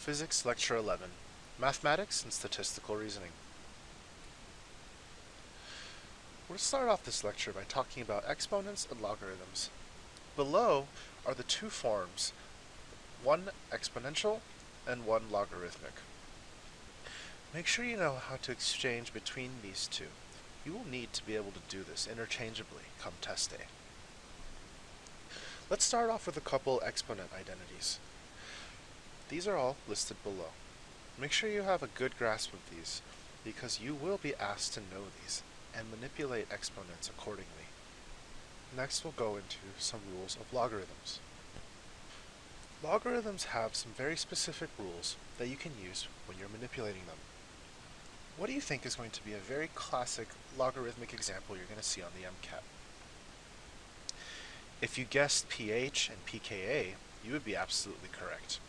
Physics Lecture 11, Mathematics and Statistical Reasoning. We'll start off this lecture by talking about exponents and logarithms. Below are the two forms, one exponential and one logarithmic. Make sure you know how to exchange between these two. You will need to be able to do this interchangeably come test day. Let's start off with a couple exponent identities. These are all listed below. Make sure you have a good grasp of these, because you will be asked to know these and manipulate exponents accordingly. Next we'll go into some rules of logarithms. Logarithms have some very specific rules that you can use when you're manipulating them. What do you think is going to be a very classic logarithmic example you're going to see on the MCAT? If you guessed pH and pKa, you would be absolutely correct.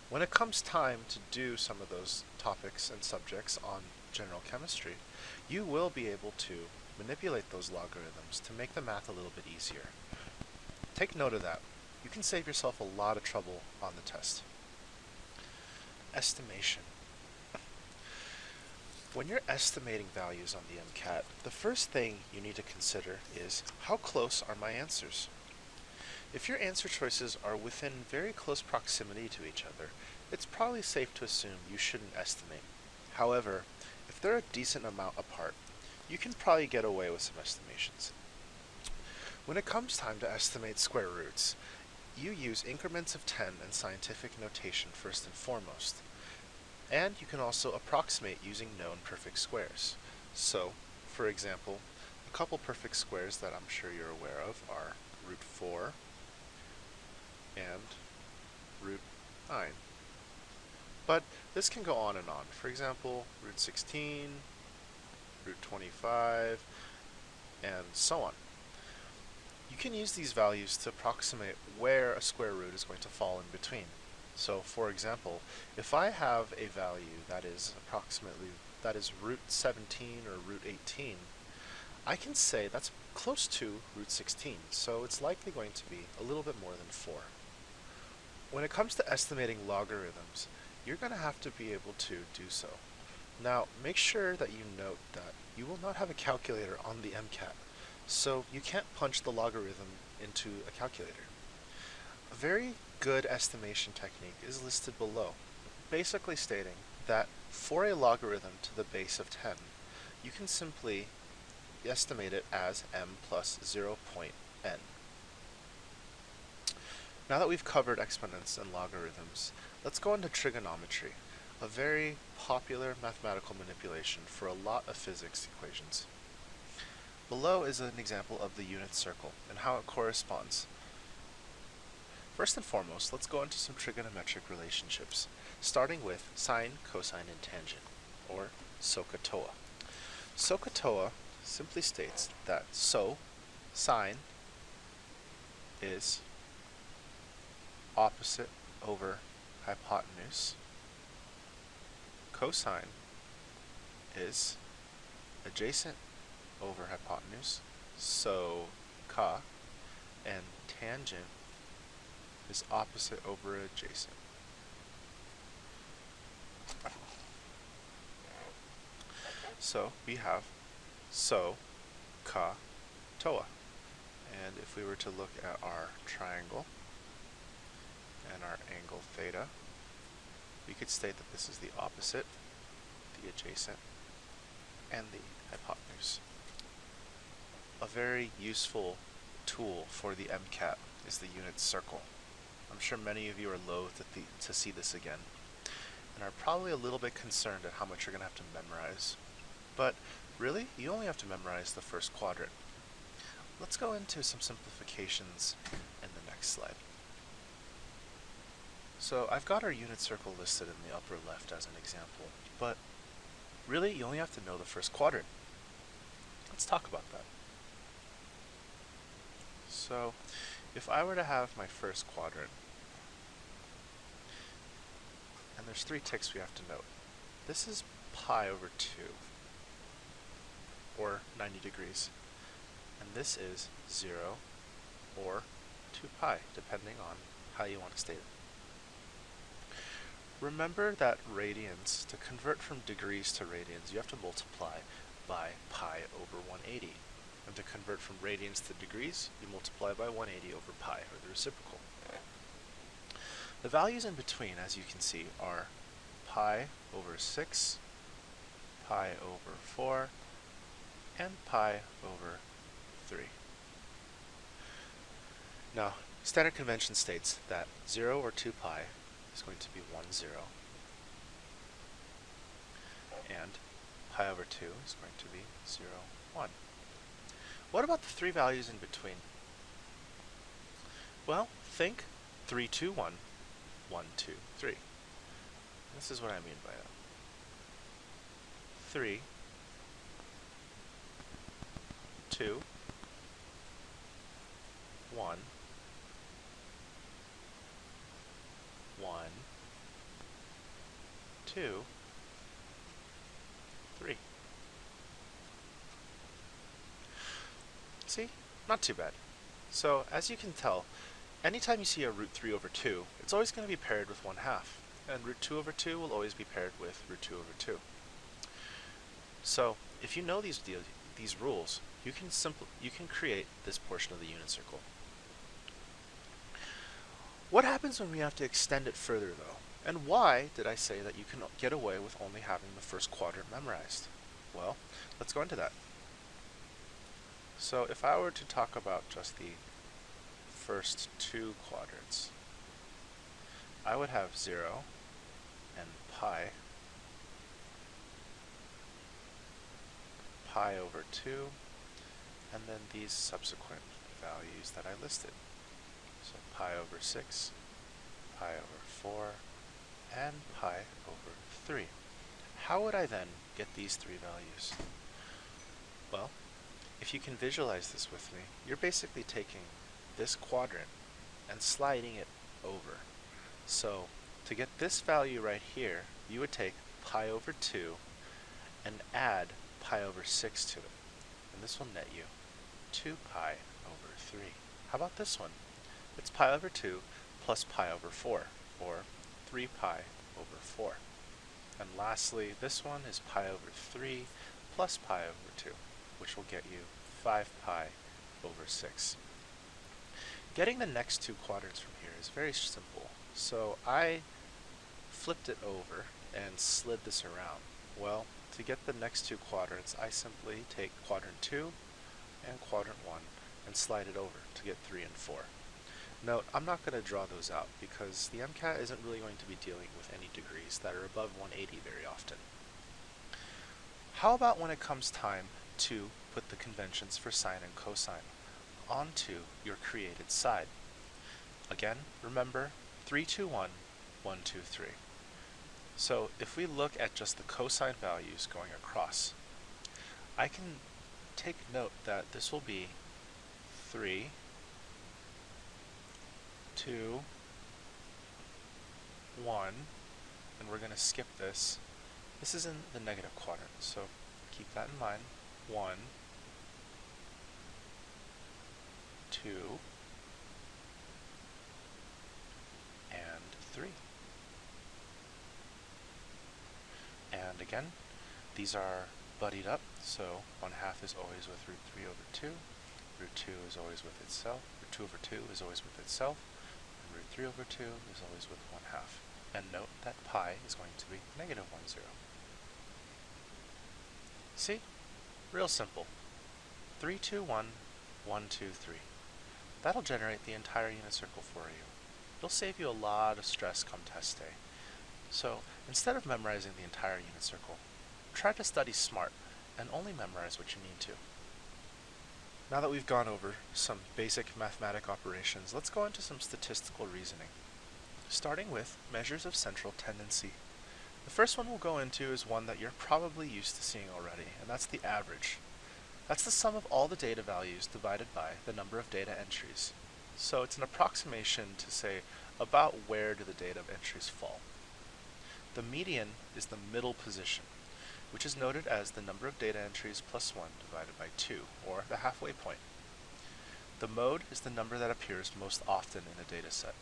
When it comes time to do some of those topics and subjects on general chemistry, you will be able to manipulate those logarithms to make the math a little bit easier. Take note of that. You can save yourself a lot of trouble on the test. Estimation. When you're estimating values on the MCAT, the first thing you need to consider is how close are my answers? If your answer choices are within very close proximity to each other, it's probably safe to assume you shouldn't estimate. However, if they're a decent amount apart, you can probably get away with some estimations. When it comes time to estimate square roots, you use increments of 10 and scientific notation first and foremost. And you can also approximate using known perfect squares. So, for example, a couple perfect squares that I'm sure you're aware of are root 4 and root 9. But this can go on and on. For example, root 16, root 25, and so on. You can use these values to approximate where a square root is going to fall in between. So, for example, if I have a value that is root 17 or root 18, I can say that's close to root 16, so it's likely going to be a little bit more than 4. When it comes to estimating logarithms, you're going to have to be able to do so. Now, make sure that you note that you will not have a calculator on the MCAT, so you can't punch the logarithm into a calculator. A very good estimation technique is listed below, basically stating that for a logarithm to the base of 10, you can simply estimate it as m plus 0.n. Now that we've covered exponents and logarithms, let's go into trigonometry, a very popular mathematical manipulation for a lot of physics equations. Below is an example of the unit circle and how it corresponds. First and foremost, let's go into some trigonometric relationships, starting with sine, cosine, and tangent, or SOHCAHTOA. SOHCAHTOA simply states that sine is opposite over hypotenuse, cosine is adjacent over hypotenuse, so ca, and tangent is opposite over adjacent. So we have SOHCAHTOA. And if we were to look at our triangle and our angle theta, we could state that this is the opposite, the adjacent, and the hypotenuse. A very useful tool for the MCAT is the unit circle. I'm sure many of you are loath to see this again, and are probably a little bit concerned at how much you're going to have to memorize. But really, you only have to memorize the first quadrant. Let's go into some simplifications in the next slide. So I've got our unit circle listed in the upper left as an example, but really you only have to know the first quadrant. Let's talk about that. So if I were to have my first quadrant, and there's 3 ticks we have to note. This is pi over 2, or 90 degrees, and this is 0 or 2 pi, depending on how you want to state it. Remember that radians, to convert from degrees to radians, you have to multiply by pi over 180. And to convert from radians to degrees, you multiply by 180 over pi, or the reciprocal. The values in between, as you can see, are pi over 6, pi over 4, and pi over 3. Now, standard convention states that 0 or 2 pi is going to be 1, 0, and pi over 2 is going to be 0, 1. What about the three values in between? Well, think 3, 2, 1, 1, 2, 3. This is what I mean by that. 3, 2, 1, 1, 2, 3. See? Not too bad. So, as you can tell, anytime you see a root 3 over 2, it's always going to be paired with 1/2. And root 2 over 2 will always be paired with root 2 over 2. So, if you know these rules, you can create this portion of the unit circle. What happens when we have to extend it further, though? And why did I say that you can get away with only having the first quadrant memorized? Well, let's go into that. So if I were to talk about just the first two quadrants, I would have 0 and pi over 2, and then these subsequent values that I listed. So pi over 6, pi over 4, and pi over 3. How would I then get these three values? Well, if you can visualize this with me, you're basically taking this quadrant and sliding it over. So to get this value right here, you would take pi over 2 and add pi over 6 to it. And this will net you 2 pi over 3. How about this one? It's pi over 2 plus pi over 4, or 3 pi over 4. And lastly, this one is pi over 3 plus pi over 2, which will get you 5 pi over 6. Getting the next two quadrants from here is very simple. So I flipped it over and slid this around. Well, to get the next two quadrants, I simply take quadrant 2 and quadrant 1 and slide it over to get 3 and 4. Note, I'm not going to draw those out because the MCAT isn't really going to be dealing with any degrees that are above 180 very often. How about when it comes time to put the conventions for sine and cosine onto your created side? Again, remember 3, 2, 1, 1, 2, 3. So if we look at just the cosine values going across, I can take note that this will be 3, 2, 1, and we're going to skip this. This is in the negative quadrant, so keep that in mind. 1, 2, and 3. And again, these are buddied up, so 1/2 is always with root 3 over 2, root 2 is always with itself, root 2 over 2 is always with itself, and root 3 over 2 is always with 1/2. And note that pi is going to be negative 1, 0. See? Real simple. 3, 2, 1, 1, 2, 3. That'll generate the entire unit circle for you. It'll save you a lot of stress come test day. So, instead of memorizing the entire unit circle, try to study smart and only memorize what you need to. Now that we've gone over some basic mathematic operations, let's go into some statistical reasoning. Starting with measures of central tendency. The first one we'll go into is one that you're probably used to seeing already, and that's the average. That's the sum of all the data values divided by the number of data entries. So it's an approximation to say about where do the data entries fall. The median is the middle position, which is noted as the number of data entries plus 1 divided by 2, or the halfway point. The mode is the number that appears most often in a data set.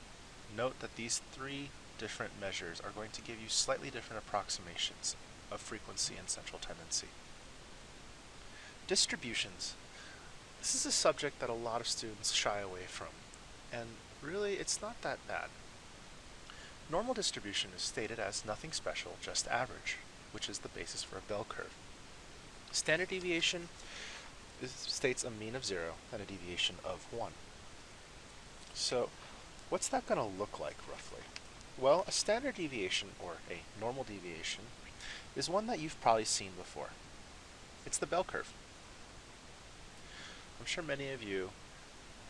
Note that these three different measures are going to give you slightly different approximations of frequency and central tendency. Distributions. This is a subject that a lot of students shy away from, and really it's not that bad. Normal distribution is stated as nothing special, just average, which is the basis for a bell curve. Standard deviation states a mean of 0 and a deviation of 1. So what's that going to look like roughly? Well, a standard deviation, or a normal deviation, is one that you've probably seen before. It's the bell curve. I'm sure many of you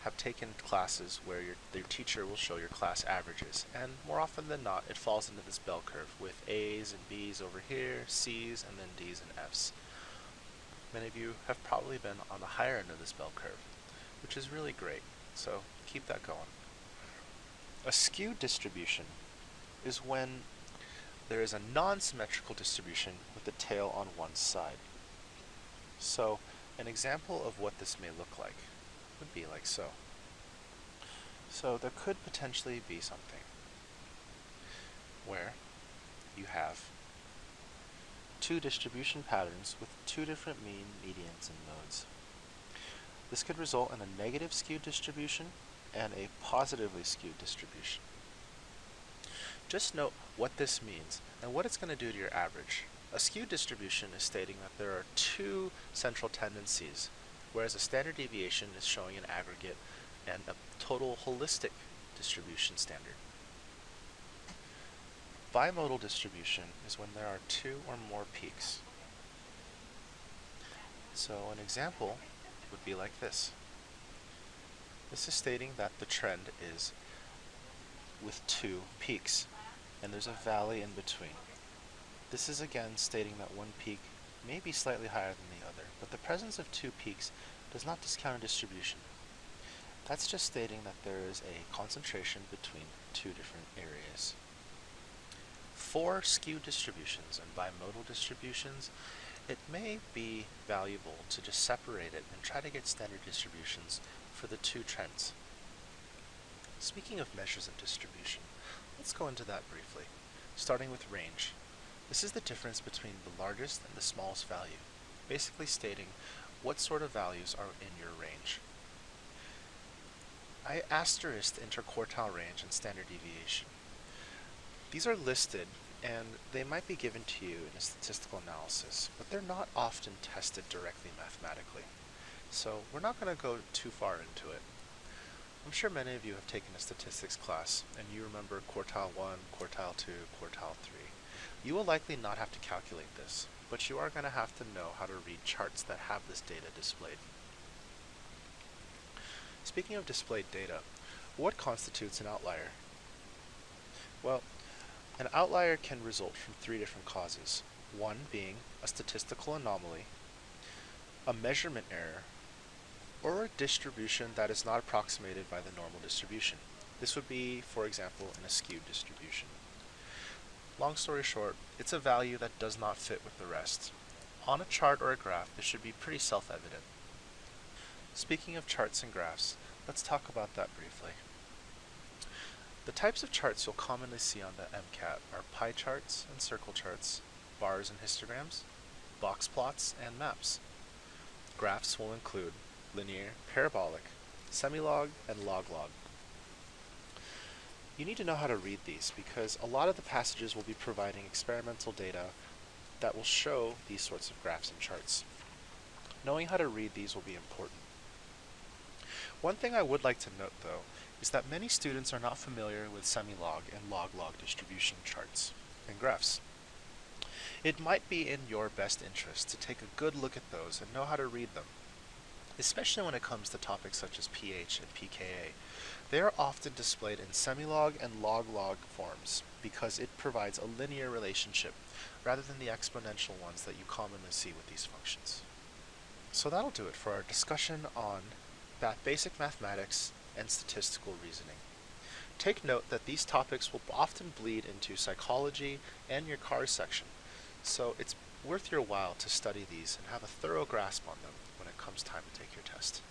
have taken classes where your teacher will show your class averages, and more often than not, it falls into this bell curve with A's and B's over here, C's, and then D's and F's. Many of you have probably been on the higher end of this bell curve, which is really great, so keep that going. A skewed distribution is when there is a non-symmetrical distribution with the tail on one side. So an example of what this may look like would be like so. So there could potentially be something where you have two distribution patterns with two different mean, medians, and modes. This could result in a negative skewed distribution and a positively skewed distribution. Just note what this means and what it's going to do to your average. A skewed distribution is stating that there are two central tendencies, whereas a standard deviation is showing an aggregate and a total holistic distribution standard. Bimodal distribution is when there are two or more peaks. So an example would be like this. This is stating that the trend is with two peaks, and there's a valley in between. This is again stating that one peak may be slightly higher than the other, but the presence of two peaks does not discount a distribution. That's just stating that there is a concentration between two different areas. For skewed distributions and bimodal distributions, it may be valuable to just separate it and try to get standard distributions for the two trends. Speaking of measures of distribution, let's go into that briefly, starting with range. This is the difference between the largest and the smallest value, basically stating what sort of values are in your range. I asterisked interquartile range and standard deviation. These are listed and they might be given to you in a statistical analysis, but they're not often tested directly mathematically. So we're not going to go too far into it. I'm sure many of you have taken a statistics class and you remember quartile 1, quartile 2, quartile 3. You will likely not have to calculate this, but you are going to have to know how to read charts that have this data displayed. Speaking of displayed data, what constitutes an outlier? Well, an outlier can result from three different causes, one being a statistical anomaly, a measurement error, or a distribution that is not approximated by the normal distribution. This would be, for example, in a skewed distribution. Long story short, it's a value that does not fit with the rest. On a chart or a graph, this should be pretty self-evident. Speaking of charts and graphs, let's talk about that briefly. The types of charts you'll commonly see on the MCAT are pie charts and circle charts, bars and histograms, box plots, and maps. Graphs will include linear, parabolic, semilog, and log-log. You need to know how to read these because a lot of the passages will be providing experimental data that will show these sorts of graphs and charts. Knowing how to read these will be important. One thing I would like to note, though, is that many students are not familiar with semilog and log-log distribution charts and graphs. It might be in your best interest to take a good look at those and know how to read them, especially when it comes to topics such as pH and pKa. They are often displayed in semilog and log-log forms because it provides a linear relationship rather than the exponential ones that you commonly see with these functions. So that'll do it for our discussion on basic mathematics and statistical reasoning. Take note that these topics will often bleed into psychology and your CARS section, so it's worth your while to study these and have a thorough grasp on them when it comes time to take your test.